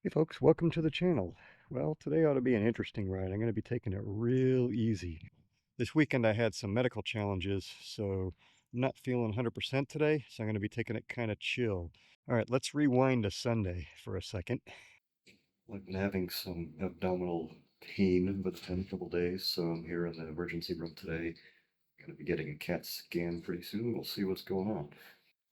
Hey folks, welcome to the channel. Well, today ought to be an interesting ride. I'm going to be taking it real easy. This weekend I had some medical challenges, so I'm not feeling 100% today, so I'm going to be taking it kind of chill. All right, let's rewind to Sunday for a second. I've been having some abdominal pain over the past couple days, so I'm here in the emergency room today. I'm going to be getting a CAT scan pretty soon. We'll see what's going on.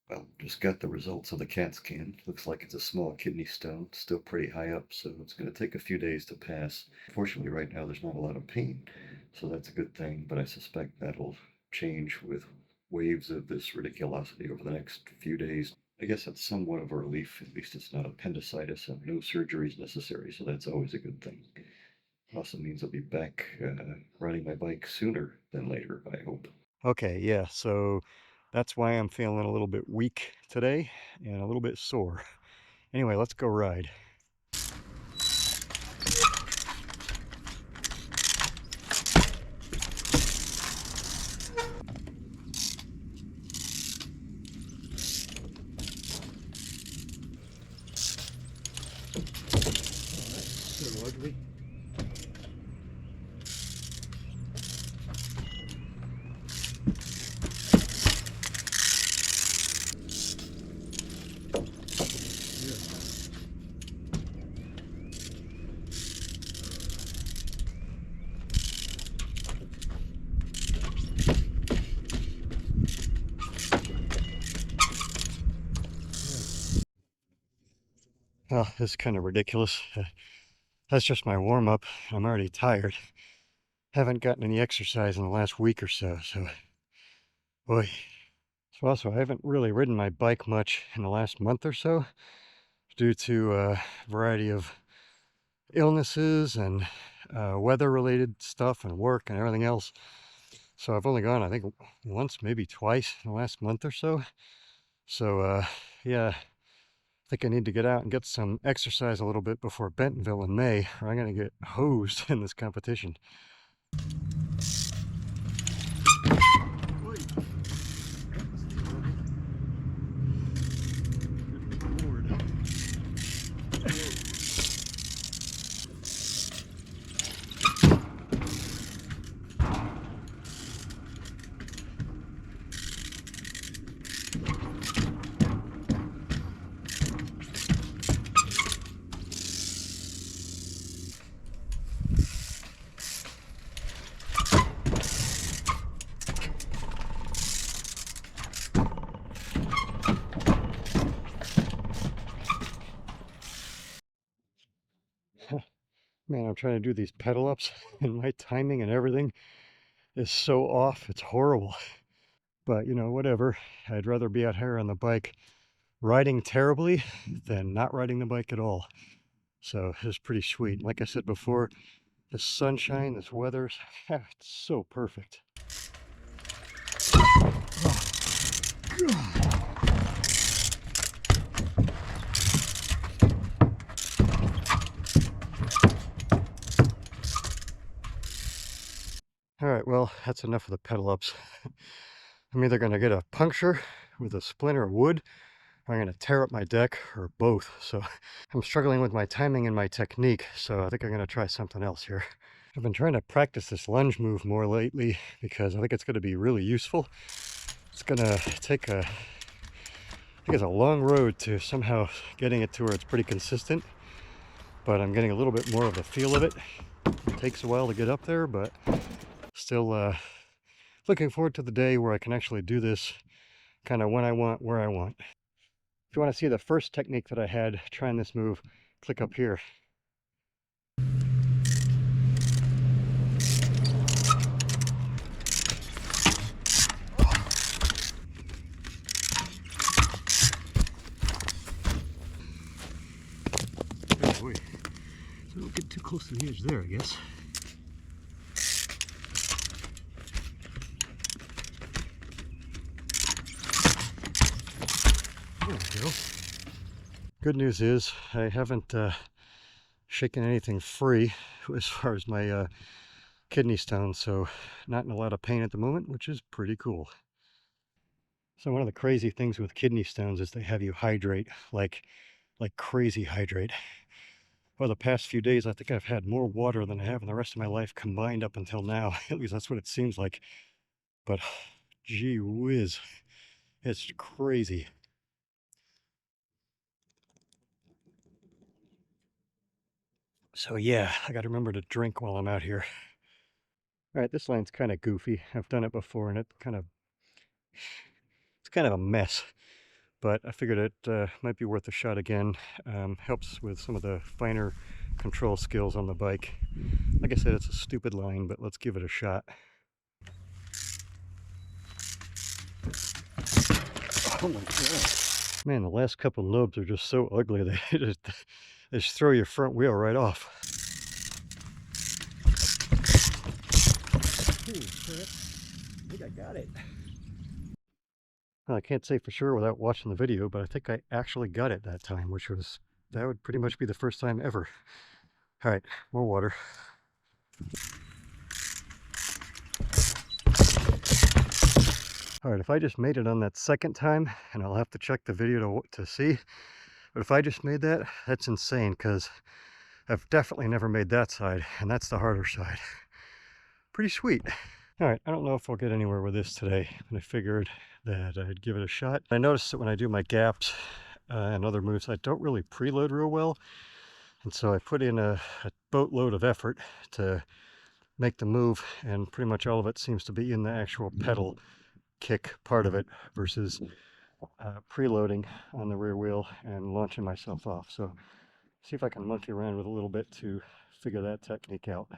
Well, just got the results of the CAT scan. Looks like it's a small kidney stone, still pretty high up, so it's going to take a few days to pass. Fortunately, right now there's not a lot of pain, so that's a good thing, but I suspect that'll change with waves of this radiculosity over the next few days. I guess that's somewhat of a relief. At least it's not appendicitis and no surgery is necessary, so that's always a good thing. Also means I'll be back riding my bike sooner than later, I hope. Okay, yeah, so that's why I'm feeling a little bit weak today and a little bit sore. Anyway, let's go ride. So ugly. Oh, this is kind of ridiculous. That's just my warm-up. I'm already tired. Haven't gotten any exercise in the last week or so, boy. So also, I haven't really ridden my bike much in the last month or so due to a variety of illnesses and weather-related stuff and work and everything else. So I've only gone, I think, once, maybe twice in the last month or so. So, yeah, I think I need to get out and get some exercise a little bit before Bentonville in May, or I'm going to get hosed in this competition. Man, I'm trying to do these pedal ups and my timing and everything is so off. It's horrible. But, you know, whatever. I'd rather be out here on the bike riding terribly than not riding the bike at all. So it's pretty sweet. Like I said before, the sunshine, this weather, it's so perfect. All right, well, that's enough of the pedal ups. I'm either going to get a puncture with a splinter of wood, or I'm going to tear up my deck, or both. So I'm struggling with my timing and my technique, so I think I'm going to try something else here. I've been trying to practice this lunge move more lately because I think it's going to be really useful. It's going to take I think it's a long road to somehow getting it to where it's pretty consistent, but I'm getting a little bit more of the feel of it. It takes a while to get up there, but still looking forward to the day where I can actually do this kind of when I want, where I want. If you want to see the first technique that I had trying this move, click up here. Oh boy. So don't get too close to the edge there, I guess. There we go. Good news is I haven't shaken anything free as far as my kidney stone, so not in a lot of pain at the moment, which is pretty cool. So one of the crazy things with kidney stones is they have you hydrate, like crazy hydrate. Well, the past few days, I think I've had more water than I have in the rest of my life combined up until now. At least that's what it seems like. But gee whiz, it's crazy. So yeah, I got to remember to drink while I'm out here. All right, this line's kind of goofy. I've done it before, and it's kind of a mess. But I figured it might be worth a shot again. Helps with some of the finer control skills on the bike. Like I said, it's a stupid line, but let's give it a shot. Oh my god. Man, the last couple lobes are just so ugly, they just throw your front wheel right off. Holy shit. I think I got it. Well, I can't say for sure without watching the video, but I think I actually got it that time, that would pretty much be the first time ever. All right, more water. All right, if I just made it on that second time, and I'll have to check the video to see, but if I just made that, that's insane, because I've definitely never made that side, and that's the harder side. Pretty sweet. All right, I don't know if I'll get anywhere with this today, and I figured that I'd give it a shot. I noticed that when I do my gaps and other moves, I don't really preload real well, and so I put in a boatload of effort to make the move, and pretty much all of it seems to be in the actual pedal kick part of it versus preloading on the rear wheel and launching myself off. So see if I can monkey around with a little bit to figure that technique out.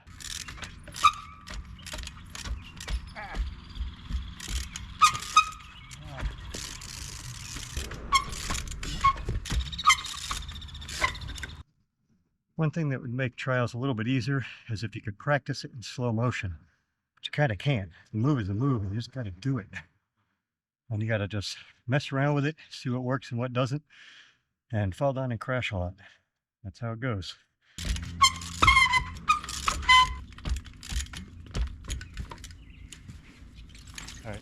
One thing that would make trials a little bit easier is if you could practice it in slow motion, but you kind of can't. The move is a move, and you just got to do it. And you got to just mess around with it, see what works and what doesn't, and fall down and crash a lot. That's how it goes. All right,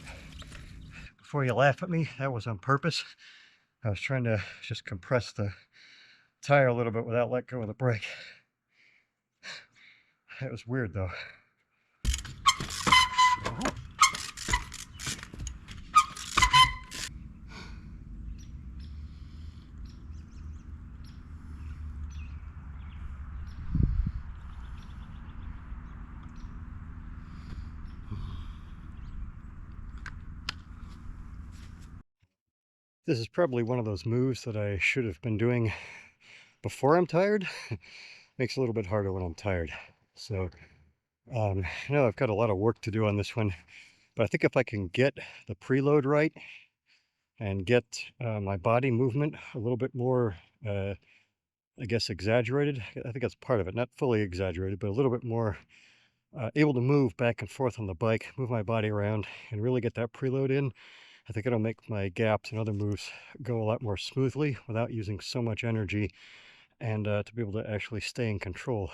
before you laugh at me, that was on purpose. I was trying to just compress the tire a little bit without letting go of the brake. That was weird though. This is probably one of those moves that I should have been doing before I'm tired. Makes it a little bit harder when I'm tired. So, I know I've got a lot of work to do on this one, but I think if I can get the preload right and get my body movement a little bit more, I guess, exaggerated, I think that's part of it, not fully exaggerated, but a little bit more able to move back and forth on the bike, move my body around, and really get that preload in, I think it'll make my gaps and other moves go a lot more smoothly without using so much energy, and to be able to actually stay in control.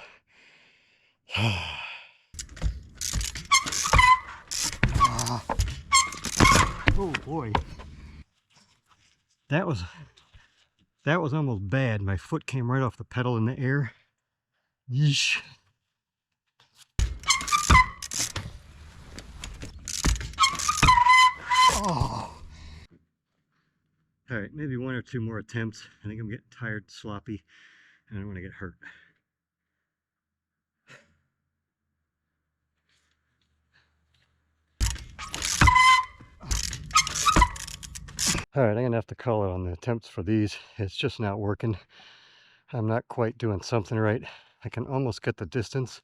Oh boy. That was almost bad. My foot came right off the pedal in the air. Yeesh. Oh. All right, maybe one or two more attempts. I think I'm getting tired, sloppy, and I don't want to get hurt. All right, I'm gonna have to call it on the attempts for these. It's just not working. I'm not quite doing something right. I can almost get the distance,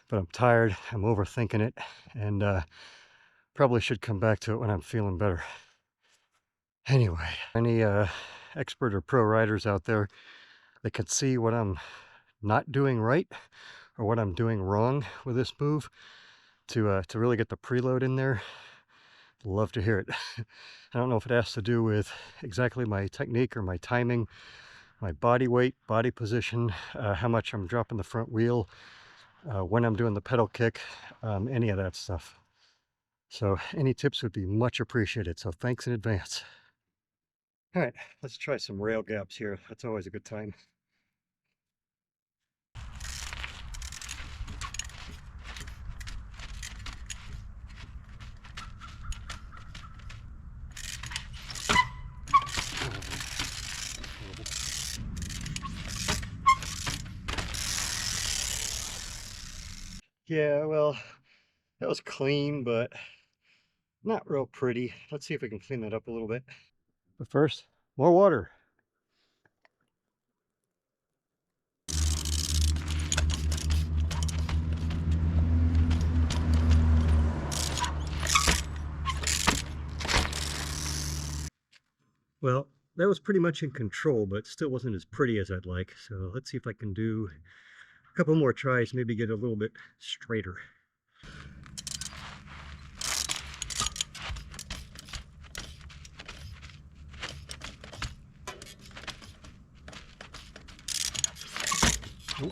but I'm tired, I'm overthinking it, and probably should come back to it when I'm feeling better. Anyway, any expert or pro riders out there that can see what I'm not doing right or what I'm doing wrong with this move to really get the preload in there, love to hear it. I don't know if it has to do with exactly my technique or my timing, my body weight, body position, how much I'm dropping the front wheel, when I'm doing the pedal kick, any of that stuff. So any tips would be much appreciated. So thanks in advance. All right, let's try some rail gaps here. That's always a good time. Yeah, well, that was clean, but not real pretty. Let's see if we can clean that up a little bit. But first, more water. Well, that was pretty much in control, but still wasn't as pretty as I'd like. So let's see if I can do a couple more tries, maybe get a little bit straighter. Oop.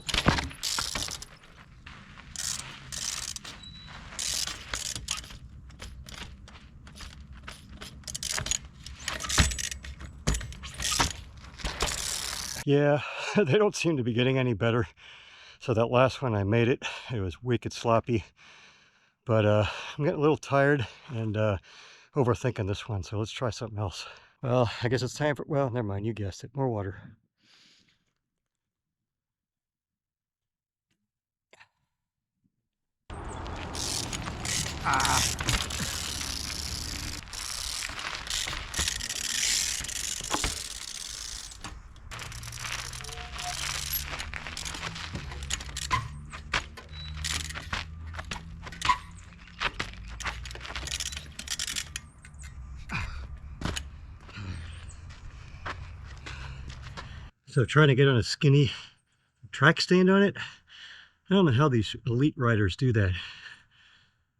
Yeah, they don't seem to be getting any better. So that last one I made it. It was wicked sloppy. But I'm getting a little tired and overthinking this one. So let's try something else. Well, I guess it's time for, well, never mind. You guessed it. More water. Ah. So trying to get on a skinny track stand on it. I don't know how these elite riders do that.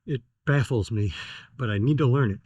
It baffles me, but I need to learn it.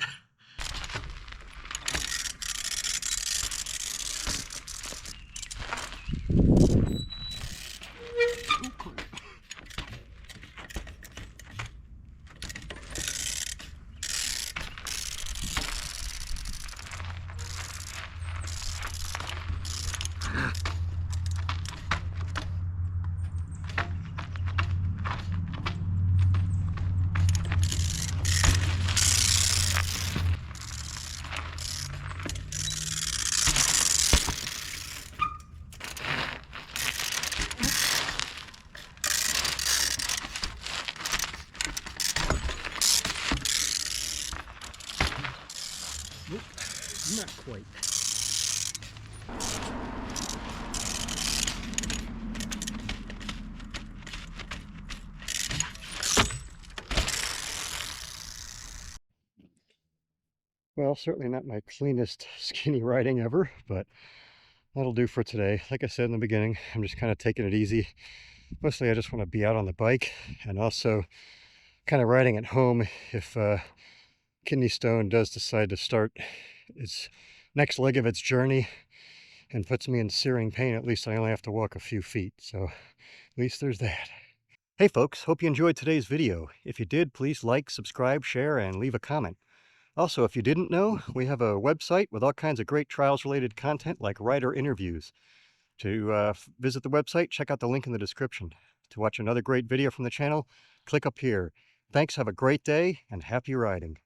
Nope, not quite. Well, certainly not my cleanest skinny riding ever, but that'll do for today. Like I said in the beginning, I'm just kind of taking it easy. Mostly I just want to be out on the bike and also kind of riding at home if kidney stone does decide to start its next leg of its journey and puts me in searing pain. At least I only have to walk a few feet, so at least there's that. Hey folks, hope you enjoyed today's video. If you did, please like, subscribe, share, and leave a comment. Also, if you didn't know, we have a website with all kinds of great trials-related content like rider interviews. To visit the website, check out the link in the description. To watch another great video from the channel, click up here. Thanks, have a great day, and happy riding.